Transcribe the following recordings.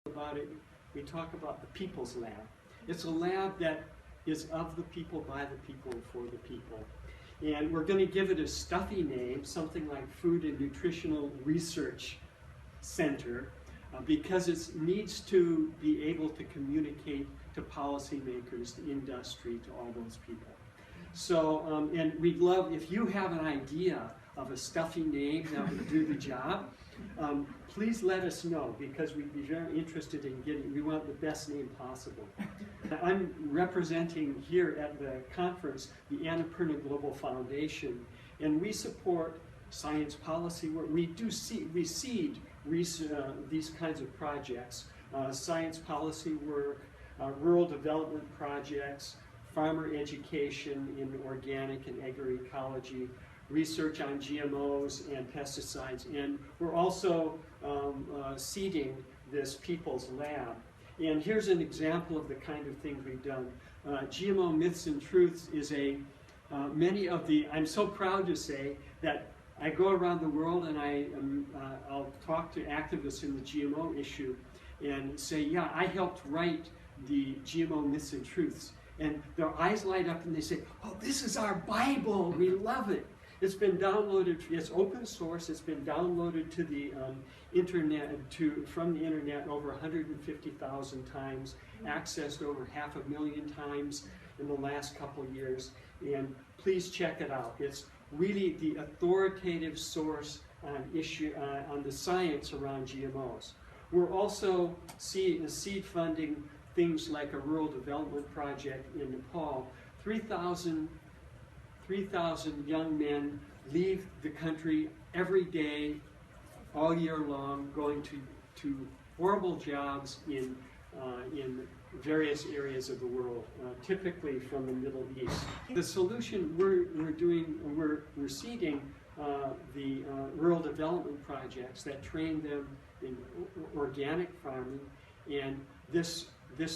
about it, we talk about the People's Lab. It's a lab that is of the people, by the people, and for the people. And we're going to give it a stuffy name, something like Food and Nutritional Research Center, because it needs to be able to communicate to policymakers, to industry, to all those people. So, and we'd love, if you have an idea of a stuffy name that would do the job, please let us know, because we'd be very interested in we want the best name possible. I'm representing here at the conference the Annapurna Global Foundation, and we support science policy work. We seed these kinds of projects, science policy work, rural development projects, farmer education in organic and agroecology, research on GMOs and pesticides, and we're also seeding this People's Lab. And here's an example of the kind of things we've done. GMO Myths and Truths is I'm so proud to say that I go around the world and I'll talk to activists in the GMO issue and say, yeah, I helped write the GMO Myths and Truths. And their eyes light up and they say, oh, this is our Bible, we love it. It's been downloaded, it's open source, it's been downloaded to the internet, from the internet over 150,000 times, accessed over 500,000 times in the last couple years, and please check it out. It's really the authoritative source on the science around GMOs. We're also seed funding things like a rural development project in Nepal. 3,000 young men leave the country every day, all year long, going to horrible jobs in various areas of the world, typically from the Middle East. The solution we're seeding the rural development projects that train them in organic farming, and this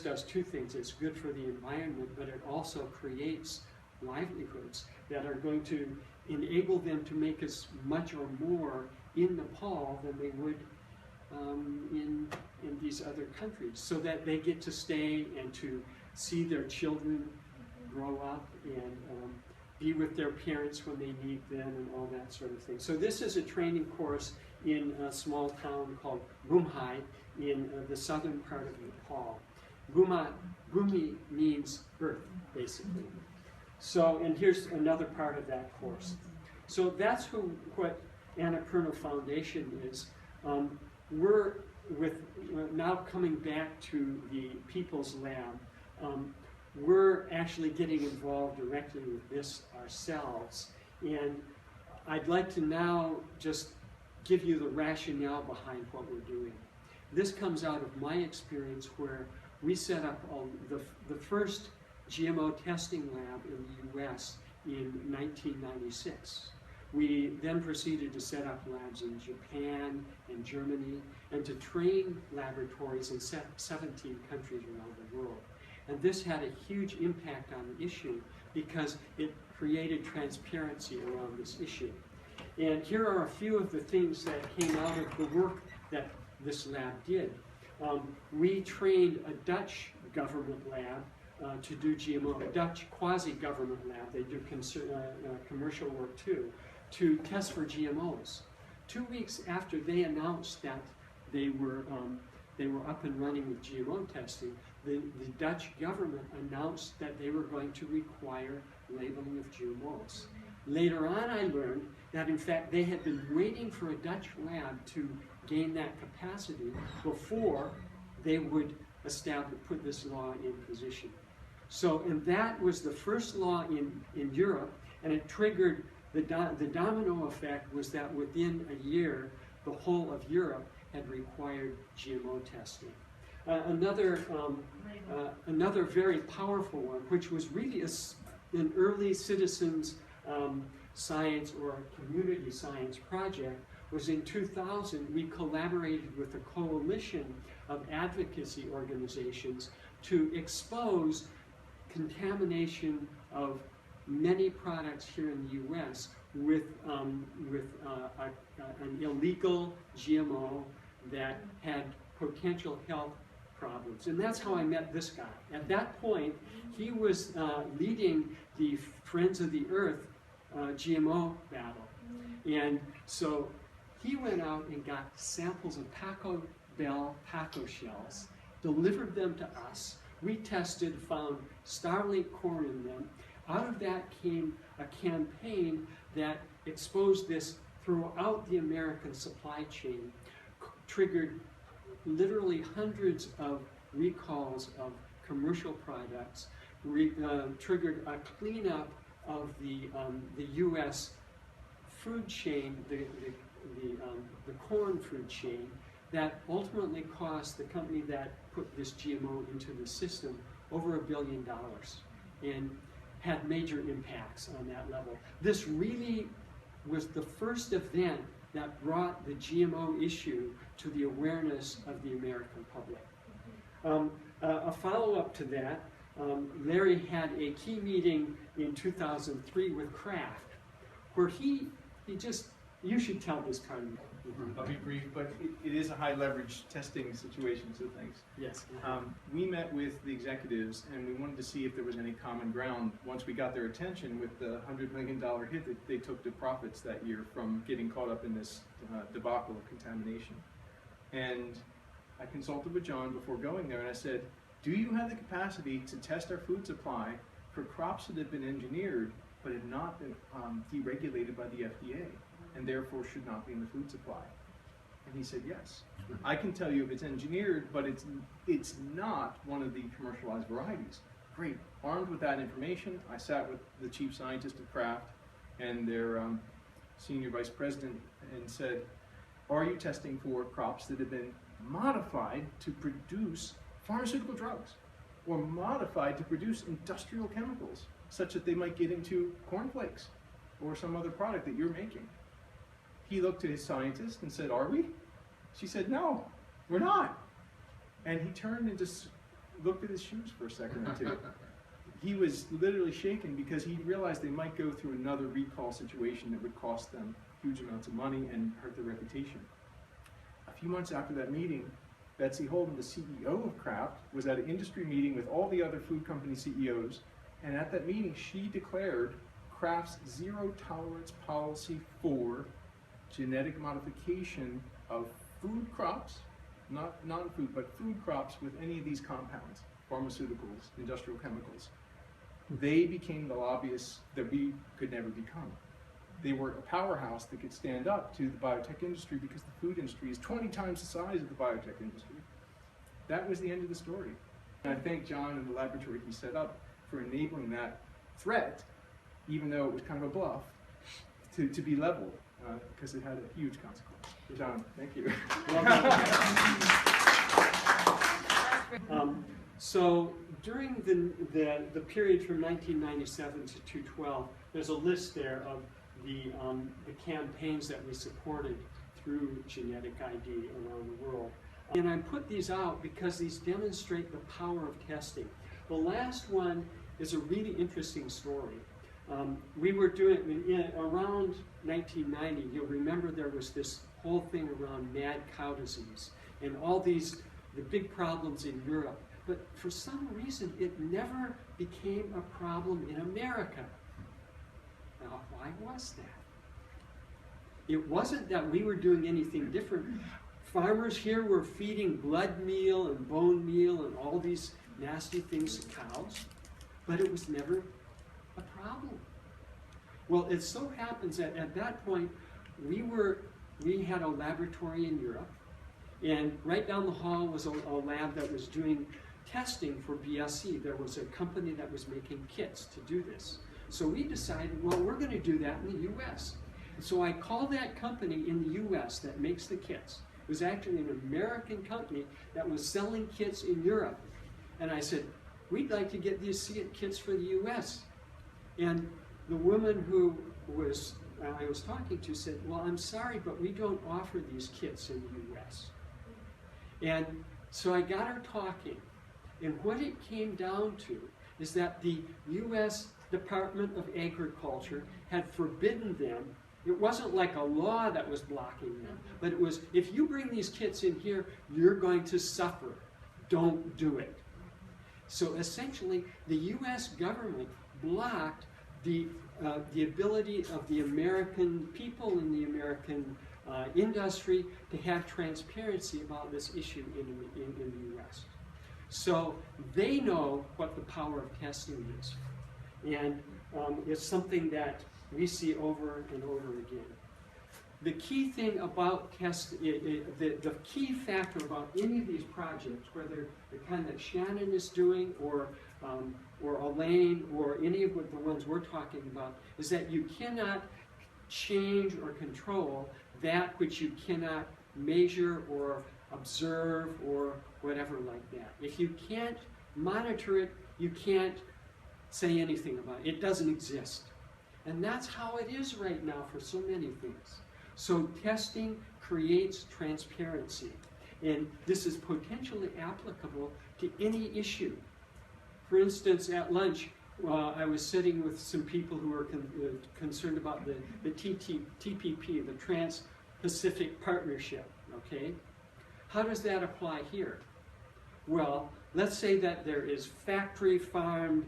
does two things. It's good for the environment, but it also creates livelihoods that are going to enable them to make as much or more in Nepal than they would in these other countries, so that they get to stay and to see their children grow up and be with their parents when they need them and all that sort of thing. So this is a training course in a small town called Gumhai in the southern part of Nepal. Gumi means earth, basically. So, and here's another part of that course. So that's what Annapurna Foundation is. We're now coming back to the People's Lab. We're actually getting involved directly with this ourselves. And I'd like to now just give you the rationale behind what we're doing. This comes out of my experience where we set up the first GMO testing lab in the US in 1996. We then proceeded to set up labs in Japan and Germany and to train laboratories in 17 countries around the world. And this had a huge impact on the issue because it created transparency around this issue. And here are a few of the things that came out of the work that this lab did. We trained a Dutch government lab to do GMO, a Dutch quasi-government lab, they do commercial work too, to test for GMOs. 2 weeks after they announced that they were up and running with GMO testing, the Dutch government announced that they were going to require labeling of GMOs. Later on I learned that in fact they had been waiting for a Dutch lab to gain that capacity before they would put this law in position. So, and that was the first law in Europe, and it triggered the domino effect was that within a year, the whole of Europe had required GMO testing. Another very powerful one, which was really an early citizens science or community science project, was in 2000. We collaborated with a coalition of advocacy organizations to expose contamination of many products here in the U.S. with an illegal GMO that had potential health problems. And that's how I met this guy. At that point, he was leading the Friends of the Earth GMO battle. And so he went out and got samples of Taco Bell taco shells, delivered them to us. We tested, found Starlink corn in them. Out of that came a campaign that exposed this throughout the American supply chain, triggered literally hundreds of recalls of commercial products, triggered a cleanup of the U.S. food chain, the corn food chain, that ultimately cost the company that put this GMO into the system over $1 billion and had major impacts on that level. This really was the first event that brought the GMO issue to the awareness of the American public. A follow-up to that, Larry had a key meeting in 2003 with Kraft, where he just, you should tell this part of it. I'll be brief, but it is a high leverage testing situation, so thanks. Yes. We met with the executives and we wanted to see if there was any common ground once we got their attention with the $100 million hit that they took to profits that year from getting caught up in this debacle of contamination. And I consulted with John before going there and I said, do you have the capacity to test our food supply for crops that have been engineered but have not been deregulated by the FDA and therefore should not be in the food supply? And he said, yes. I can tell you if it's engineered, but it's not one of the commercialized varieties. Great. Armed with that information, I sat with the chief scientist of Kraft and their senior vice president and said, are you testing for crops that have been modified to produce pharmaceutical drugs or modified to produce industrial chemicals such that they might get into cornflakes or some other product that you're making? He looked to his scientist and said, are we? She said, no, we're not. And he turned and just looked at his shoes for a second or two. He was literally shaken because he realized they might go through another recall situation that would cost them huge amounts of money and hurt their reputation. A few months after that meeting, Betsy Holden, the CEO of Kraft, was at an industry meeting with all the other food company CEOs, and at that meeting she declared Kraft's zero tolerance policy for genetic modification of food crops, not non-food, but food crops with any of these compounds, pharmaceuticals, industrial chemicals. They became the lobbyists that we could never become. They were a powerhouse that could stand up to the biotech industry because the food industry is 20 times the size of the biotech industry. That was the end of the story. And I thank John and the laboratory he set up for enabling that threat, even though it was kind of a bluff, to be leveled, because it had a huge consequence. John, thank you. So during the period from 1997 to 2012, there's a list there of the campaigns that we supported through genetic ID around the world. And I put these out because these demonstrate the power of testing. The last one is a really interesting story. We were doing, around 1990, you'll remember there was this whole thing around mad cow disease and all these, the big problems in Europe. But for some reason, it never became a problem in America. Now, why was that? It wasn't that we were doing anything different. Farmers here were feeding blood meal and bone meal and all these nasty things to cows, but it was never a problem. Well, it so happens that at that point, we had a laboratory in Europe, and right down the hall was a lab that was doing testing for BSE. There was a company that was making kits to do this. So we decided, well, we're going to do that in the US. So I called that company in the US that makes the kits. It was actually an American company that was selling kits in Europe. And I said, we'd like to get these kits for the US. And the woman who I was talking to said, well, I'm sorry, but we don't offer these kits in the US. And so I got her talking. And what it came down to is that the US Department of Agriculture had forbidden them It wasn't like a law that was blocking them, but it was, if you bring these kits in here, you're going to suffer. Don't do it. So essentially, the U.S. government blocked the ability of the American people and the American industry to have transparency about this issue in the U.S. So they know what the power of testing is. And it's something that we see over and over again. The key thing about the key factor about any of these projects, whether the kind that Shannon is doing or Elaine or any of the ones we're talking about, is that you cannot change or control that which you cannot measure or observe or whatever like that. If you can't monitor it, you can't say anything about it. It doesn't exist. And that's how it is right now for so many things. So testing creates transparency. And this is potentially applicable to any issue. For instance, at lunch, I was sitting with some people who were concerned about the TPP, the Trans-Pacific Partnership, okay? How does that apply here? Well, let's say that there is factory-farmed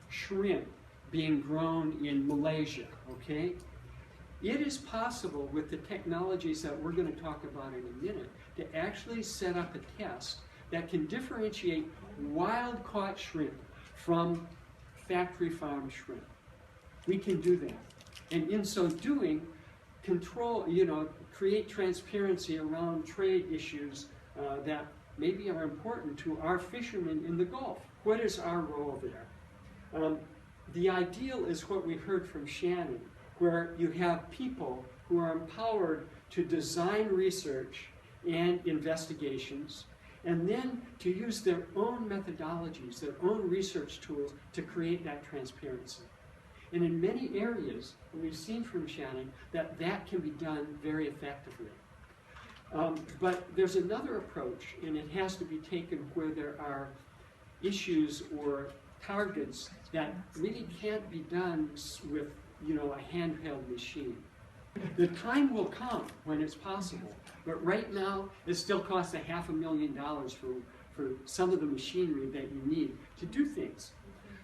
shrimp being grown in Malaysia, okay? It is possible with the technologies that we're going to talk about in a minute to actually set up a test that can differentiate wild-caught shrimp from factory-farmed shrimp. We can do that. And in so doing, create transparency around trade issues that maybe are important to our fishermen in the Gulf. What is our role there? The ideal is what we heard from Shannon, where you have people who are empowered to design research and investigations, and then to use their own methodologies, their own research tools to create that transparency. And in many areas, we've seen from Shannon that that can be done very effectively. But there's another approach, and it has to be taken where there are issues or targets that really can't be done with a handheld machine. The time will come when it's possible, but right now it still costs $500,000 for some of the machinery that you need to do things.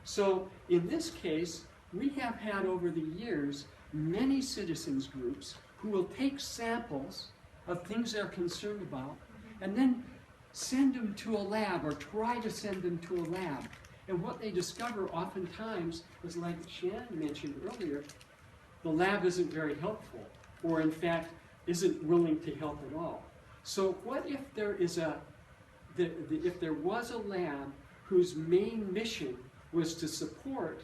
So in this case, we have had over the years many citizens groups who will take samples of things they're concerned about and then send them to a lab or try to send them to a lab. And what they discover oftentimes is, like Shannon mentioned earlier, the lab isn't very helpful, or in fact isn't willing to help at all. So what if there is if there was a lab whose main mission was to support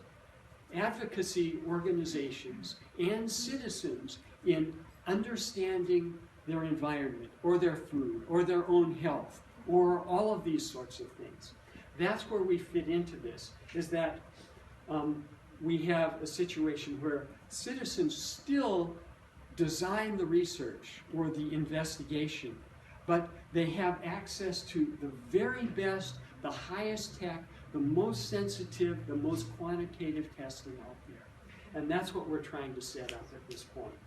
advocacy organizations and citizens in understanding their environment, or their food, or their own health, or all of these sorts of things? That's where we fit into this, is that we have a situation where citizens still design the research or the investigation, but they have access to the very best, the highest tech, the most sensitive, the most quantitative testing out there. And that's what we're trying to set up at this point.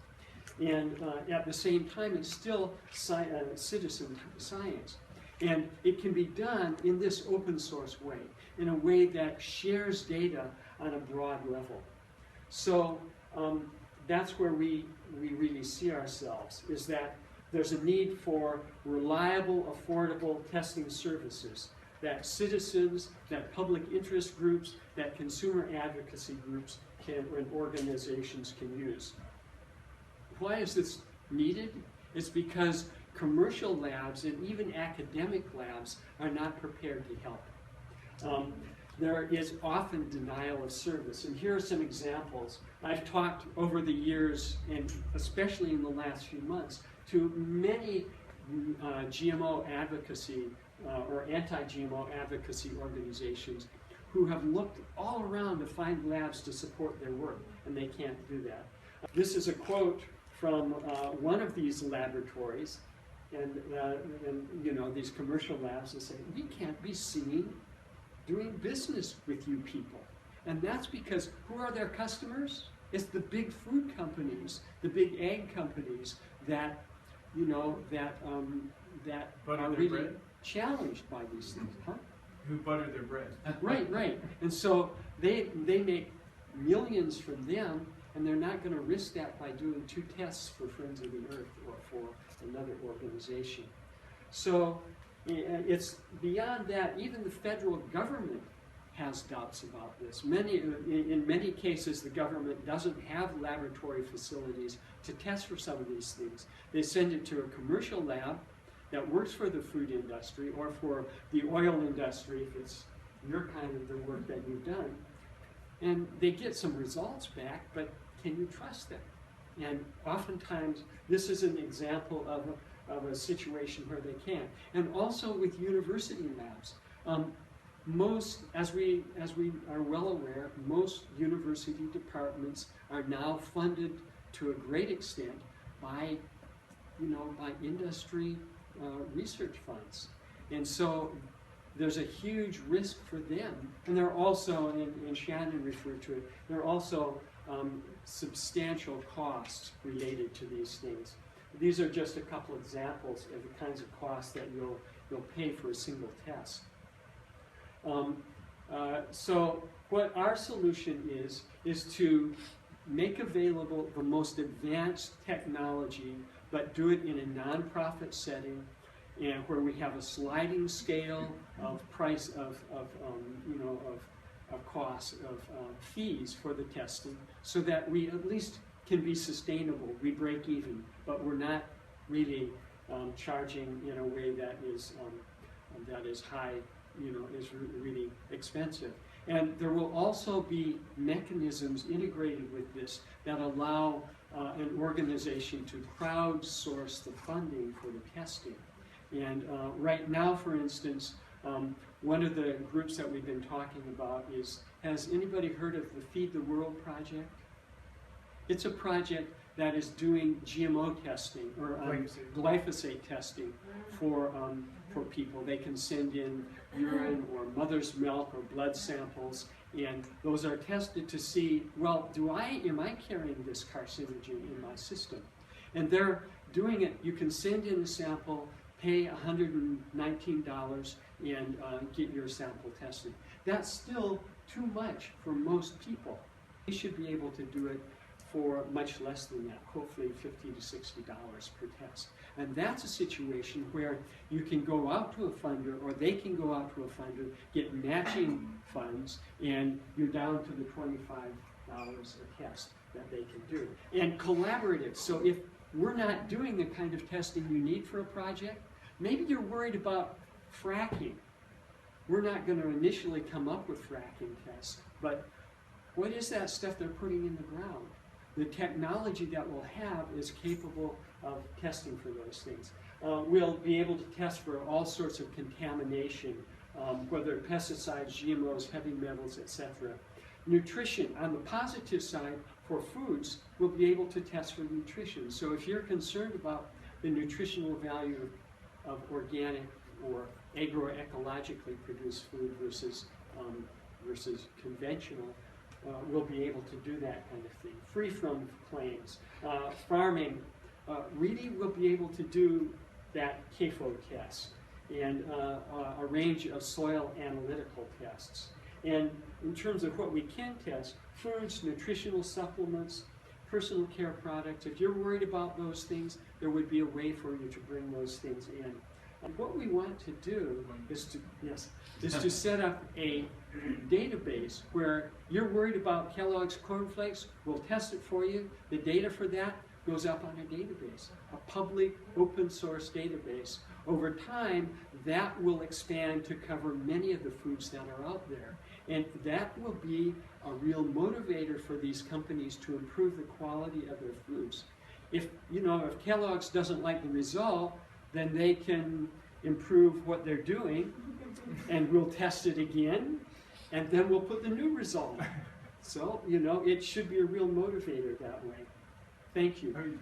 And at the same time, it's still citizen science. And it can be done in this open source way, in a way that shares data on a broad level. So that's where we really see ourselves, is that there's a need for reliable, affordable testing services that citizens, that public interest groups, that consumer advocacy groups and organizations can use. Why is this needed? It's because commercial labs and even academic labs are not prepared to help. There is often denial of service, and here are some examples. I've talked over the years, and especially in the last few months, to many GMO advocacy or anti-GMO advocacy organizations who have looked all around to find labs to support their work, and they can't do that. This is a quote from one of these laboratories, and these commercial labs, and say, we can't be seen doing business with you people. And that's because who are their customers? It's the big food companies, the big egg companies that, you know, that Butter are their really bread? challenged by these things. Huh? Who butter their bread. Right. And so they make millions from them, and they're not going to risk that by doing 2 tests for Friends of the Earth or for another organization. So it's beyond that. Even the federal government has doubts about this. In many cases, the government doesn't have laboratory facilities to test for some of these things. They send it to a commercial lab that works for the food industry or for the oil industry, if it's your kind of the work that you've done. And they get some results back, but can you trust them? And oftentimes, this is an example of a situation where they can't. And also with university labs. Most, as we are well aware, most university departments are now funded to a great extent by, by industry research funds. And so there's a huge risk for them. And there are also, and Shannon referred to it, there are also substantial costs related to these things. These are just a couple examples of the kinds of costs that you'll pay for a single test. So what our solution is to make available the most advanced technology, but do it in a nonprofit setting, and where we have a sliding scale of price of costs of fees for the testing, so that we at least can be sustainable. We break even, but we're not really charging in a way that is high, is really expensive. And there will also be mechanisms integrated with this that allow an organization to crowdsource the funding for the testing. And right now, for instance, one of the groups that we've been talking about has anybody heard of the Feed the World project? It's a project that is doing GMO testing or glyphosate testing for people. They can send in urine or mother's milk or blood samples, and those are tested to see, well, am I carrying this carcinogen in my system? And they're doing it. You can send in a sample, pay $119, and get your sample tested. That's still too much for most people. We should be able to do it for much less than that, hopefully $50 to $60 per test. And that's a situation where you can go out to a funder, or they can go out to a funder, get matching funds, and you're down to the $25 a test that they can do. And collaborative, so if we're not doing the kind of testing you need for a project, maybe you're worried about fracking. We're not going to initially come up with fracking tests, but what is that stuff they're putting in the ground? The technology that we'll have is capable of testing for those things. We'll be able to test for all sorts of contamination, whether pesticides, GMOs, heavy metals, etc. Nutrition, on the positive side, for foods, we'll be able to test for nutrition. So if you're concerned about the nutritional value of organic or agroecologically produced food versus conventional, we'll be able to do that kind of thing, free from claims. Farming, really we'll be able to do that CAFO test and a range of soil analytical tests. And in terms of what we can test, foods, nutritional supplements, personal care products, if you're worried about those things, there would be a way for you to bring those things in. What we want to do is to set up a database where you're worried about Kellogg's cornflakes, we'll test it for you. The data for that goes up on a database, a public open source database. Over time, that will expand to cover many of the foods that are out there. And that will be a real motivator for these companies to improve the quality of their foods. If Kellogg's doesn't like the result, then they can improve what they're doing, and we'll test it again, and then we'll put the new result. So, it should be a real motivator that way. Thank you.